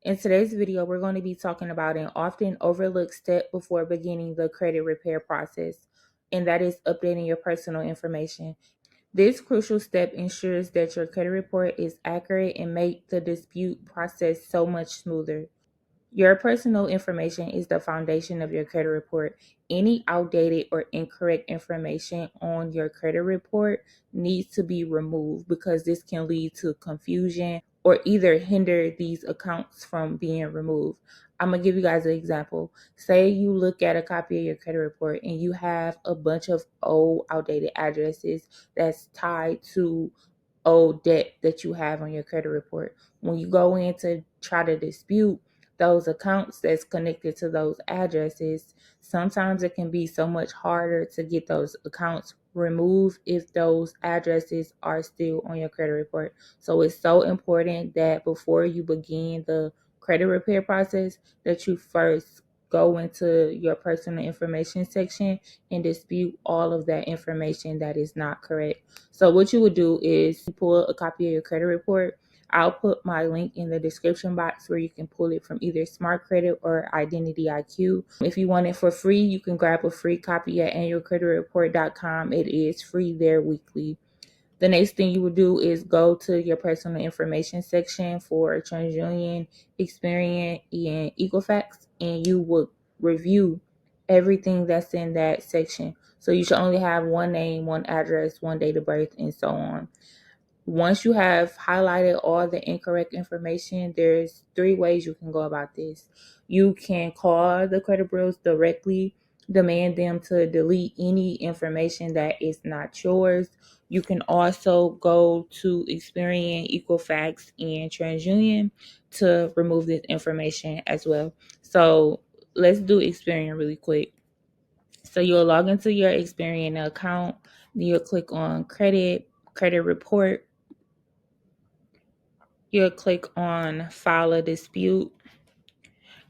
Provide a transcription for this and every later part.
In today's video, we're going to be talking about an often overlooked step before beginning the credit repair process, and that is updating your personal information. This crucial step ensures that your credit report is accurate and make the dispute process so much smoother. Your personal information is the foundation of your credit report. Any outdated or incorrect information on your credit report needs to be removed because this can lead to confusion or either hinder these accounts from being removed. I'm going to give you guys an example. Say you look at a copy of your credit report and you have a bunch of old, outdated addresses that's tied to old debt that you have on your credit report. When you go in to try to dispute those accounts that's connected to those addresses, sometimes it can be so much harder to get those accounts removed if those addresses are still on your credit report. So it's so important that before you begin the credit repair process that you first go into your personal information section and dispute all of that information that is not correct. So what you would do is pull a copy of your credit report. I'll put my link in the description box where you can pull it from either Smart Credit or Identity IQ. If you want it for free, you can grab a free copy at annualcreditreport.com. It is free there weekly. The next thing you would do is go to your personal information section for TransUnion, Experian, and Equifax, and you would review everything that's in that section. So you should only have one name, one address, one date of birth, and so on. Once you have highlighted all the incorrect information, there's three ways you can go about this. You can call the credit bureaus directly, demand them to delete any information that is not yours. You can also go to Experian, Equifax, and TransUnion to remove this information as well. So let's do Experian really quick. So you'll log into your Experian account, then you'll click on credit report. You'll click on file a dispute.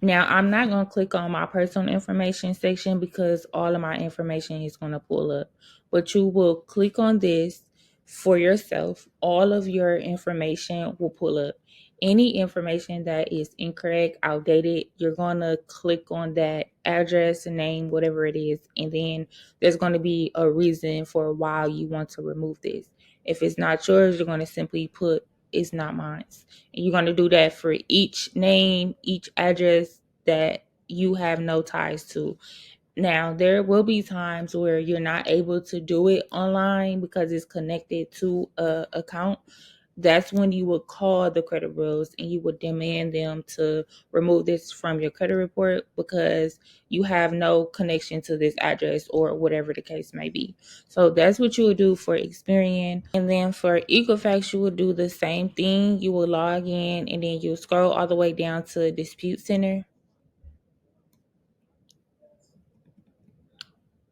Now, I'm not going to click on my personal information section because all of my information is going to pull up. But you will click on this for yourself. All of your information will pull up. Any information that is incorrect, outdated, you're going to click on that address, name, whatever it is. And then there's going to be a reason for why you want to remove this. If it's not yours, you're going to simply put it's not mine. And you're going to do that for each name, each address that you have no ties to. Now, there will be times where you're not able to do it online because it's connected to a account. That's when you would call the credit bureaus and you would demand them to remove this from your credit report because you have no connection to this address or whatever the case may be. So that's what you would do for Experian. And then for Equifax, you would do the same thing. You will log in and then you'll scroll all the way down to Dispute Center.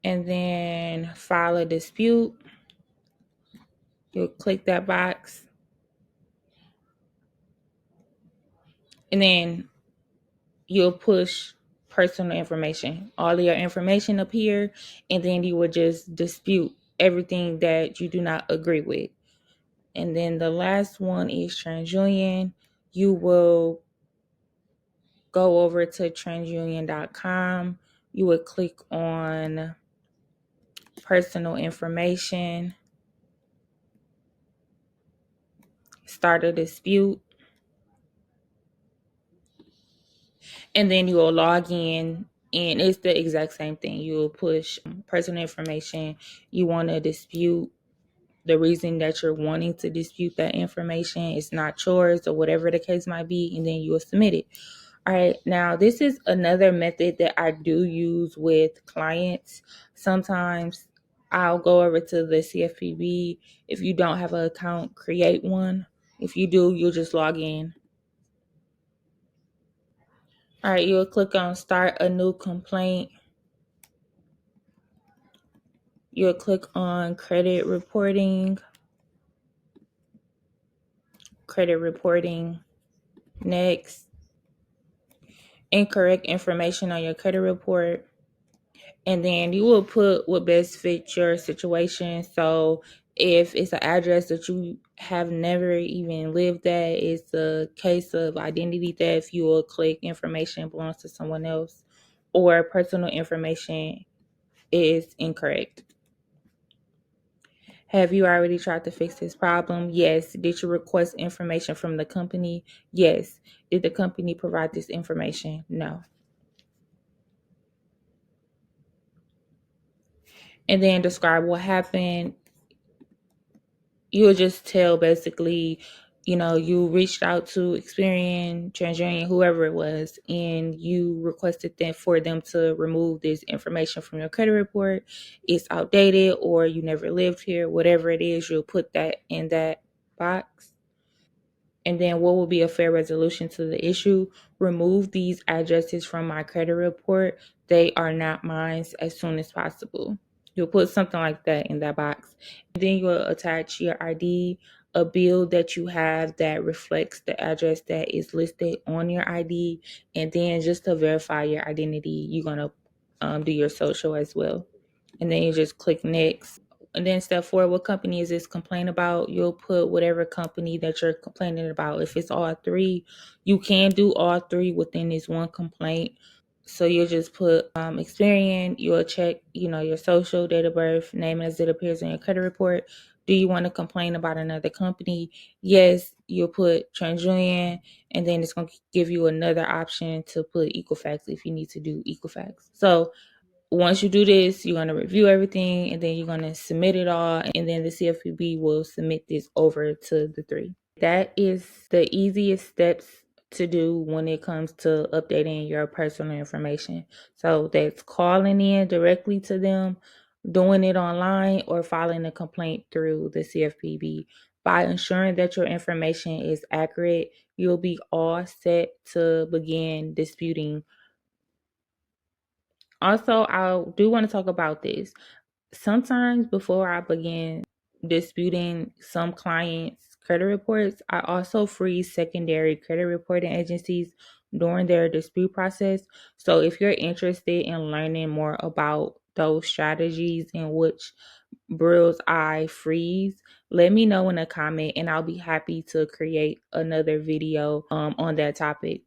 And then file a dispute. You'll click that box. And then you'll push personal information. All of your information up here, and then you will just dispute everything that you do not agree with. And then the last one is TransUnion. You will go over to transunion.com. You would click on personal information, start a dispute, and then you will log in and it's the exact same thing. You will push personal information. You want to dispute the reason that you're wanting to dispute that information is not yours or whatever the case might be, and then you will submit it. All right, now this is another method that I do use with clients. Sometimes I'll go over to the CFPB. If you don't have an account, create one. If you do, you'll just log in. All right, you'll click on start a new complaint. You'll click on credit reporting, next. Incorrect information on your credit report. And then you will put what best fits your situation. So If it's an address that you have never even lived at, it's a case of identity theft. You will click information belongs to someone else, or personal information is incorrect. Have you already tried to fix this problem? Yes. Did you request information from the company? Yes. Did the company provide this information? No. And then describe what happened. You'll just tell basically, you reached out to Experian, TransUnion, whoever it was, and you requested them for them to remove this information from your credit report. It's outdated, or you never lived here, whatever it is, you'll put that in that box. And then what will be a fair resolution to the issue? Remove these addresses from my credit report. They are not mine, as soon as possible. You'll put something like that in that box. And then you'll attach your ID, a bill that you have that reflects the address that is listed on your ID. And then just to verify your identity, you're going to do your social as well. And then you just click next. And then step 4, what company is this complaint about? You'll put whatever company that you're complaining about. If it's all 3, you can do all 3 within this one complaint. So you'll just put Experian. You'll check, your social, date of birth, name as it appears in your credit report. Do you want to complain about another company? Yes, you'll put TransUnion, and then it's going to give you another option to put Equifax if you need to do Equifax. So once you do this, you're going to review everything, and then you're going to submit it all, and then the CFPB will submit this over to the 3. That is the easiest steps to do when it comes to updating your personal information. So that's calling in directly to them, doing it online, or filing a complaint through the CFPB. By ensuring that your information is accurate, you'll be all set to begin disputing. Also, I do want to talk about this. Sometimes before I begin disputing some clients' credit reports, I also freeze secondary credit reporting agencies during their dispute process. So if you're interested in learning more about those strategies and which bureaus I freeze, let me know in a comment, and I'll be happy to create another video on that topic.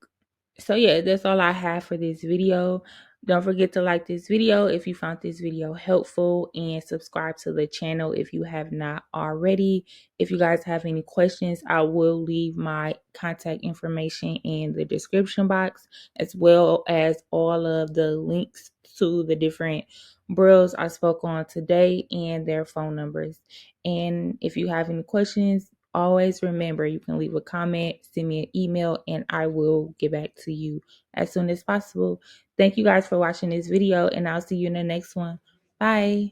So yeah, that's all I have for this video. Don't forget to like this video if you found this video helpful, and subscribe to the channel if you have not already. If you guys have any questions, I will leave my contact information in the description box, as well as all of the links to the different bureaus I spoke on today and their phone numbers. And if you have any questions, always remember, you can leave a comment, send me an email, and I will get back to you as soon as possible. Thank you guys for watching this video, and I'll see you in the next one. Bye.